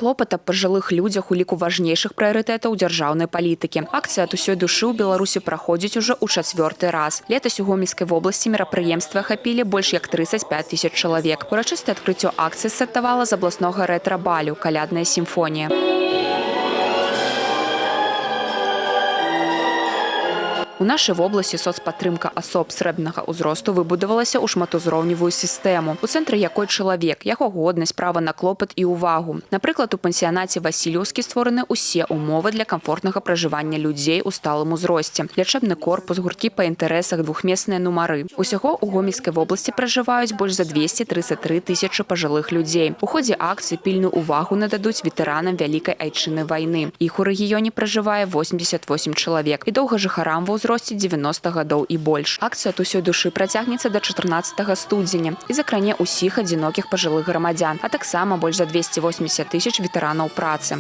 клопат аб пажылых людзях у ліку важнейшых прыярытэтаў дзяржаўнай палітыкі. Акцыя ад усёй душы ў Беларусі праходзіць ужо ў 4-й раз. Летась у Гомельскай вобласці мерапрыемствы ахапілі больш як 35 000 чалавек. Урачыстае адкрыццё акцыі стартавала з абласнога рэтра-балю «Калядная сімфонія». У нашай вобласці соцпатрымка асоб срэбнага ўзросту выбудавалася ў шматузроўневую сістэму, у цэнтры якой чалавек, яго годнасць, права на клопат і ўвагу. Напрыклад, у пансіянаце Васільеўскі створаны ўсе ўмовы для камфортнага пражывання людзей у сталым узросце. Лячэбны корпус, гурткі па інтарэсах, двухмесныя нумары. Усяго ў Гомельскай вобласці пражываюць больш за 233 000 пажылых людзей. У ходзе акцыі пільную ўвагу нададуць ветэранам Вялікай Айчыннай вайны. Іх у рэгіёне пражывае 88 чалавек і доўгажыхарам ва ўзросце 90 гадоў і больш. Акцыя ад усёй душы працягнецца да 14 студзеня і закране ўсіх адзінокіх пажылых грамадзян, а таксама больш за 280 000 ветэранаў працы.